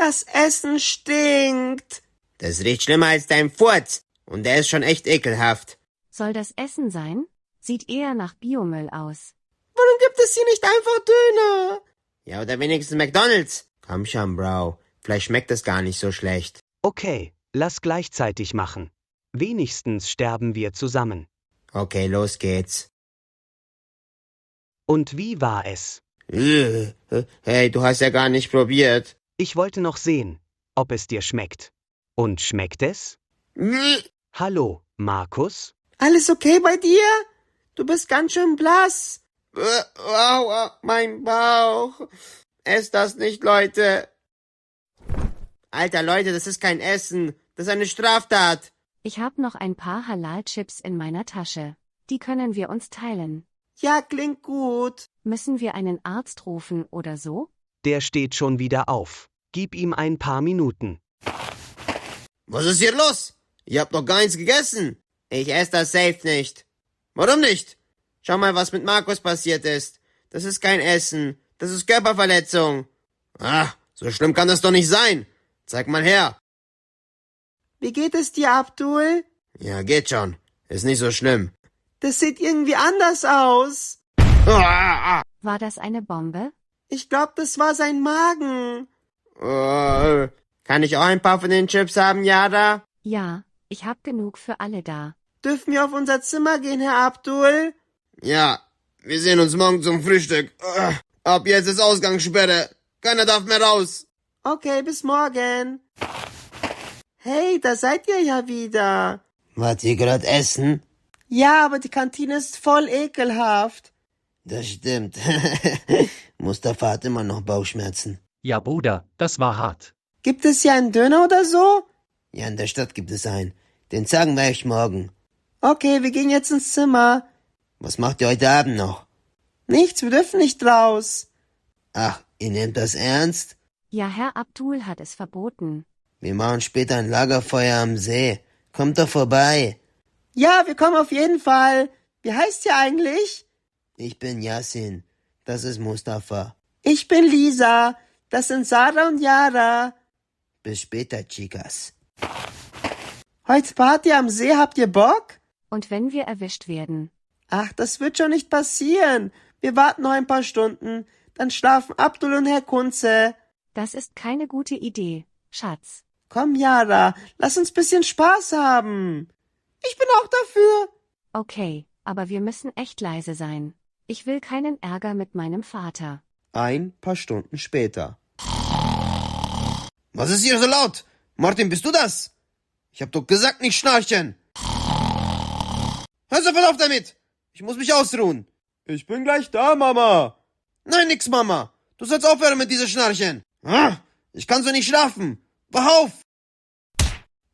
Das Essen stinkt. Das riecht schlimmer als dein Furz. Und der ist schon echt ekelhaft. Soll das Essen sein? Sieht eher nach Biomüll aus. Warum gibt es hier nicht einfach Döner? Ja, oder wenigstens McDonald's. Komm schon, Bro. Vielleicht schmeckt es gar nicht so schlecht. Okay, lass gleichzeitig machen. Wenigstens sterben wir zusammen. Okay, los geht's. Und wie war es? Hey, du hast ja gar nicht probiert. Ich wollte noch sehen, ob es dir schmeckt. Und schmeckt es? Hallo, Markus? Alles okay bei dir? Du bist ganz schön blass. Aua, mein Bauch. Esst das nicht, Leute. Alter, Leute, das ist kein Essen. Das ist eine Straftat. Ich habe noch ein paar Halal-Chips in meiner Tasche. Die können wir uns teilen. Ja, klingt gut. Müssen wir einen Arzt rufen oder so? Der steht schon wieder auf. Gib ihm ein paar Minuten. Was ist hier los? Ihr habt noch gar nichts gegessen. Ich esse das safe nicht. Warum nicht? Schau mal, was mit Markus passiert ist. Das ist kein Essen. Das ist Körperverletzung. Ah, so schlimm kann das doch nicht sein. Zeig mal her. Wie geht es dir, Abdul? Ja, geht schon. Ist nicht so schlimm. Das sieht irgendwie anders aus. War das eine Bombe? Ich glaube, das war sein Magen. Kann ich auch ein paar von den Chips haben, Yara? Ja, ich hab genug für alle da. Dürfen wir auf unser Zimmer gehen, Herr Abdul? Ja, wir sehen uns morgen zum Frühstück. Ab jetzt ist Ausgangssperre. Keiner darf mehr raus. Okay, bis morgen. Hey, da seid ihr ja wieder. Wart ihr gerade essen? Ja, aber die Kantine ist voll ekelhaft. Das stimmt. Mustafa hat immer noch Bauchschmerzen. Ja, Bruder, das war hart. Gibt es hier einen Döner oder so? Ja, in der Stadt gibt es einen. Den zeigen wir euch morgen. Okay, wir gehen jetzt ins Zimmer. Was macht ihr heute Abend noch? Nichts, wir dürfen nicht raus. Ach, ihr nehmt das ernst? Ja, Herr Abdul hat es verboten. Wir machen später ein Lagerfeuer am See. Kommt doch vorbei. Ja, wir kommen auf jeden Fall. Wie heißt ihr eigentlich? Ich bin Yassin. Das ist Mustafa. Ich bin Lisa. Das sind Sarah und Yara. Bis später, Chicas. Heute Party am See, habt ihr Bock? Und wenn wir erwischt werden? Ach, das wird schon nicht passieren. Wir warten noch ein paar Stunden. Dann schlafen Abdul und Herr Kunze. Das ist keine gute Idee, Schatz. Komm, Yara, lass uns bisschen Spaß haben. Ich bin auch dafür. Okay, aber wir müssen echt leise sein. Ich will keinen Ärger mit meinem Vater. Ein paar Stunden später. Was ist hier so laut? Martin, bist du das? Ich hab doch gesagt, nicht schnarchen. Hör sofort auf damit. Ich muss mich ausruhen. Ich bin gleich da, Mama. Nein, nix, Mama. Du sollst aufhören mit diesem Schnarchen. Ich kann so nicht schlafen. Wach auf.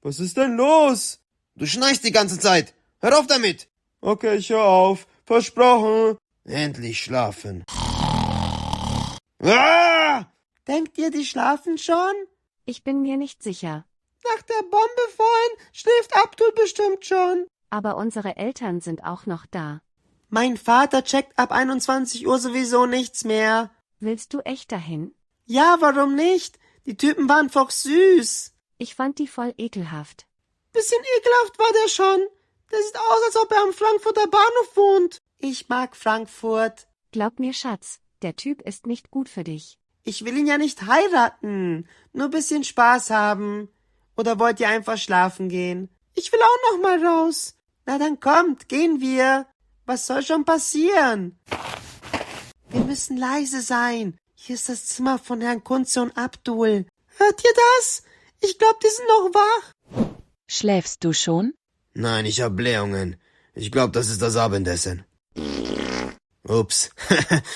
Was ist denn los? Du schnarchst die ganze Zeit. Hör auf damit. Okay, ich hör auf. Versprochen. Endlich schlafen. Denkt ihr, die schlafen schon? Ich bin mir nicht sicher. Nach der Bombe vorhin schläft Abdul bestimmt schon. Aber unsere Eltern sind auch noch da. Mein Vater checkt ab 21 Uhr sowieso nichts mehr. Willst du echt dahin? Ja, warum nicht? Die Typen waren doch süß. Ich fand die voll ekelhaft. Bisschen ekelhaft war der schon. Der sieht aus, als ob er am Frankfurter Bahnhof wohnt. Ich mag Frankfurt. Glaub mir, Schatz, der Typ ist nicht gut für dich. Ich will ihn ja nicht heiraten. Nur bisschen Spaß haben. Oder wollt ihr einfach schlafen gehen? Ich will auch noch mal raus. Na dann kommt, gehen wir. Was soll schon passieren? Wir müssen leise sein. Hier ist das Zimmer von Herrn Kunze und Abdul. Hört ihr das? Ich glaube, die sind noch wach. Schläfst du schon? Nein, ich hab Blähungen. Ich glaube, das ist das Abendessen. Ups.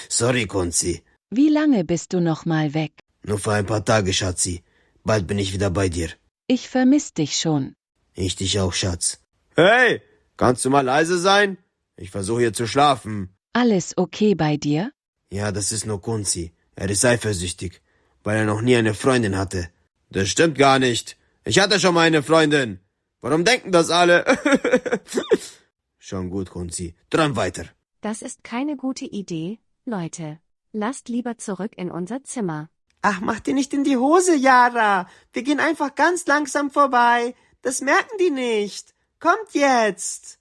Sorry, Kunzi. Wie lange bist du noch mal weg? Nur für ein paar Tage, Schatzi. Bald bin ich wieder bei dir. Ich vermiss dich schon. Ich dich auch, Schatz. Hey, kannst du mal leise sein? Ich versuche hier zu schlafen. Alles okay bei dir? Ja, das ist nur Kunzi. Er ist eifersüchtig, weil er noch nie eine Freundin hatte. Das stimmt gar nicht. Ich hatte schon mal eine Freundin. Warum denken das alle? Schon gut, Kunzi. Träum weiter. Das ist keine gute Idee, Leute. Lasst lieber zurück in unser Zimmer. Ach, mach dir nicht in die Hose, Yara. Wir gehen einfach ganz langsam vorbei. Das merken die nicht. Kommt jetzt.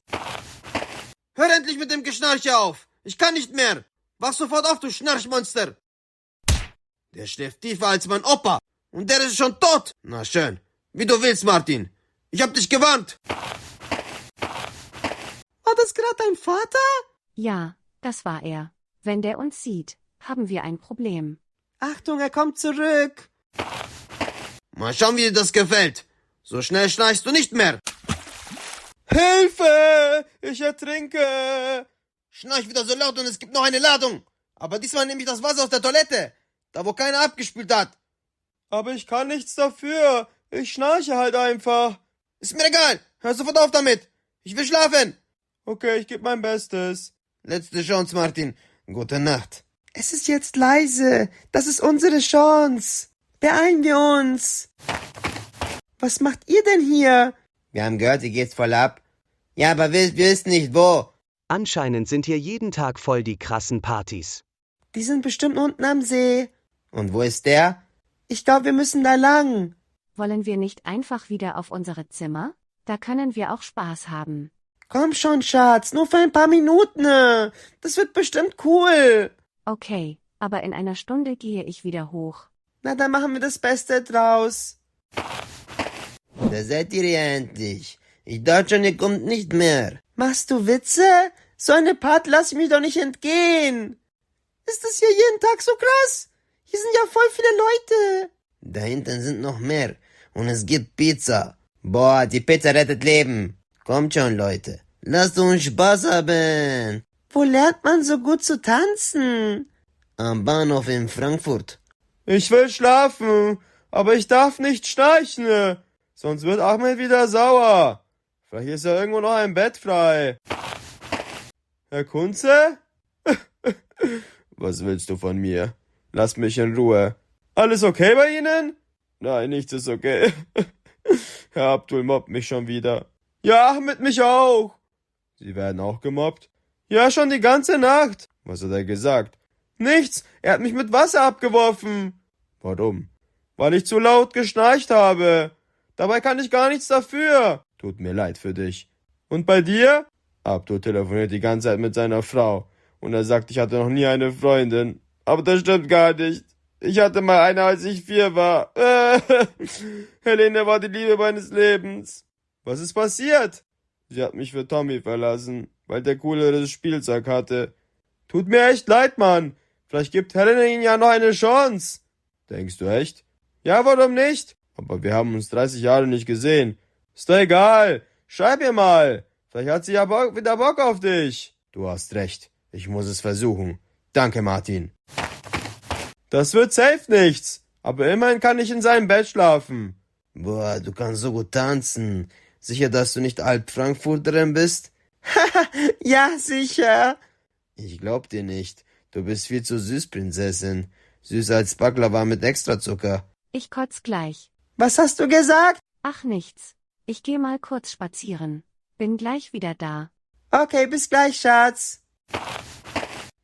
Hör endlich mit dem Geschnarche auf. Ich kann nicht mehr. Wach sofort auf, du Schnarchmonster. Der schläft tiefer als mein Opa. Und der ist schon tot. Na schön. Wie du willst, Martin. Ich hab dich gewarnt. War das gerade dein Vater? Ja, das war er. Wenn der uns sieht, haben wir ein Problem. Achtung, er kommt zurück. Mal schauen, wie dir das gefällt. So schnell schnarchst du nicht mehr. Hilfe! Ich ertrinke! Schnarch wieder so laut und es gibt noch eine Ladung. Aber diesmal nehme ich das Wasser aus der Toilette. Da, wo keiner abgespült hat. Aber ich kann nichts dafür. Ich schnarche halt einfach. Ist mir egal. Hör sofort auf damit. Ich will schlafen. Okay, ich gebe mein Bestes. Letzte Chance, Martin. Gute Nacht. Es ist jetzt leise. Das ist unsere Chance. Beeilen wir uns. Was macht ihr denn hier? Wir haben gehört, ihr geht's voll ab. Ja, aber wir wissen nicht wo. Anscheinend sind hier jeden Tag voll die krassen Partys. Die sind bestimmt unten am See. Und wo ist der? Ich glaube, wir müssen da lang. Wollen wir nicht einfach wieder auf unsere Zimmer? Da können wir auch Spaß haben. Komm schon, Schatz, nur für ein paar Minuten. Das wird bestimmt cool. Okay, aber in einer Stunde gehe ich wieder hoch. Na, dann machen wir das Beste draus. Da seid ihr ja endlich. Ich dachte schon, ihr kommt nicht mehr. Machst du Witze? So eine Party lass ich mich doch nicht entgehen. Ist das hier jeden Tag so krass? Hier sind ja voll viele Leute. Da hinten sind noch mehr. Und es gibt Pizza. Boah, die Pizza rettet Leben. Kommt schon, Leute. Lasst uns Spaß haben. Wo lernt man so gut zu tanzen? Am Bahnhof in Frankfurt. Ich will schlafen, aber ich darf nicht schnarchen. Sonst wird Ahmed wieder sauer. Vielleicht ist ja irgendwo noch ein Bett frei. Herr Kunze? Was willst du von mir? Lass mich in Ruhe. Alles okay bei Ihnen? Nein, nichts ist okay. Herr Abdul mobbt mich schon wieder. Ja, Ahmed mich auch. Sie werden auch gemobbt? Ja, schon die ganze Nacht. Was hat er gesagt? Nichts, er hat mich mit Wasser abgeworfen. Warum? Weil ich zu laut geschnarcht habe. Dabei kann ich gar nichts dafür. Tut mir leid für dich. Und bei dir? Abdul telefoniert die ganze Zeit mit seiner Frau. Und er sagt, ich hatte noch nie eine Freundin. Aber das stimmt gar nicht. Ich hatte mal eine, als ich 4 war. Helene war die Liebe meines Lebens. Was ist passiert? Sie hat mich für Tommy verlassen, weil der cooleres Spielzeug hatte. Tut mir echt leid, Mann. Vielleicht gibt Helene ihnen ja noch eine Chance. Denkst du echt? Ja, warum nicht? Aber wir haben uns 30 Jahre nicht gesehen. Ist doch egal. Schreib ihr mal. Vielleicht hat sie ja wieder Bock auf dich. Du hast recht. Ich muss es versuchen. Danke, Martin. Das wird safe nichts. Aber immerhin kann ich in seinem Bett schlafen. Boah, du kannst so gut tanzen. Sicher, dass du nicht Alt-Frankfurterin bist? Ja, sicher. Ich glaub dir nicht. Du bist viel zu süß, Prinzessin. Süßer als Baklava mit Extrazucker. Ich kotz gleich. Was hast du gesagt? Ach nichts. Ich geh mal kurz spazieren. Bin gleich wieder da. Okay, bis gleich, Schatz.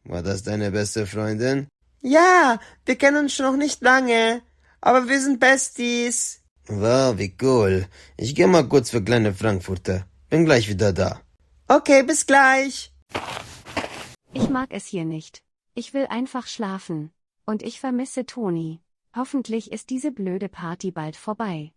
War das deine beste Freundin? Ja, wir kennen uns schon noch nicht lange. Aber wir sind Besties. Wow, wie cool. Ich geh mal kurz für kleine Frankfurter. Bin gleich wieder da. Okay, bis gleich. Ich mag es hier nicht. Ich will einfach schlafen. Und ich vermisse Toni. Hoffentlich ist diese blöde Party bald vorbei.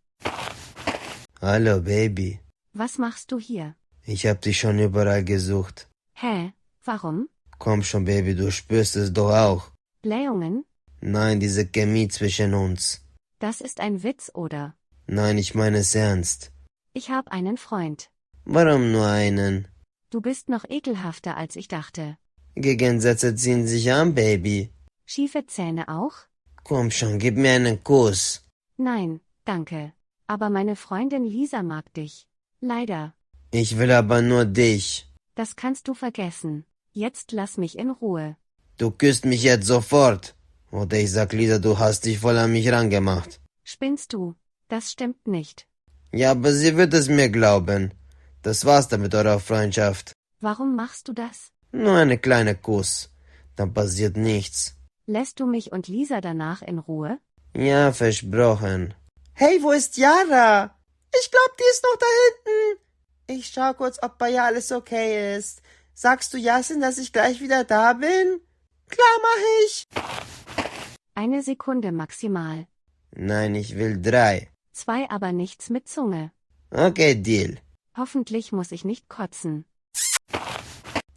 Hallo, Baby. Was machst du hier? Ich hab dich schon überall gesucht. Hä? Warum? Komm schon, Baby, du spürst es doch auch. Blähungen? Nein, diese Chemie zwischen uns. Das ist ein Witz, oder? Nein, ich meine es ernst. Ich hab einen Freund. Warum nur einen? Du bist noch ekelhafter, als ich dachte. Gegensätze ziehen sich an, Baby. Schiefe Zähne auch? Komm schon, gib mir einen Kuss. Nein, danke. Aber meine Freundin Lisa mag dich. Leider. Ich will aber nur dich. Das kannst du vergessen. Jetzt lass mich in Ruhe. Du küsst mich jetzt sofort. Oder ich sag Lisa, du hast dich voll an mich rangemacht. Spinnst du? Das stimmt nicht. Ja, aber sie wird es mir glauben. Das war's dann mit eurer Freundschaft. Warum machst du das? Nur eine kleine Kuss. Dann passiert nichts. Lässt du mich und Lisa danach in Ruhe? Ja, versprochen. Hey, wo ist Yara? Ich glaub, die ist noch da hinten. Ich schau kurz, ob bei ihr alles okay ist. Sagst du Yasin, dass ich gleich wieder da bin? Klar, mach ich. 1 Sekunde maximal. Nein, ich will 3. 2 aber nichts mit Zunge. Okay, Deal. Hoffentlich muss ich nicht kotzen.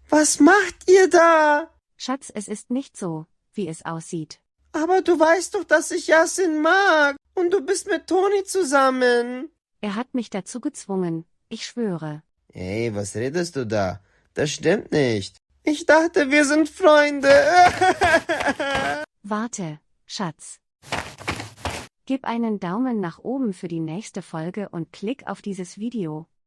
Was macht ihr da? Schatz, es ist nicht so, wie es aussieht. Aber du weißt doch, dass ich Yasin mag. Und du bist mit Toni zusammen. Er hat mich dazu gezwungen, ich schwöre. Hey, was redest du da? Das stimmt nicht. Ich dachte, wir sind Freunde. Warte, Schatz. Gib einen Daumen nach oben für die nächste Folge und klick auf dieses Video.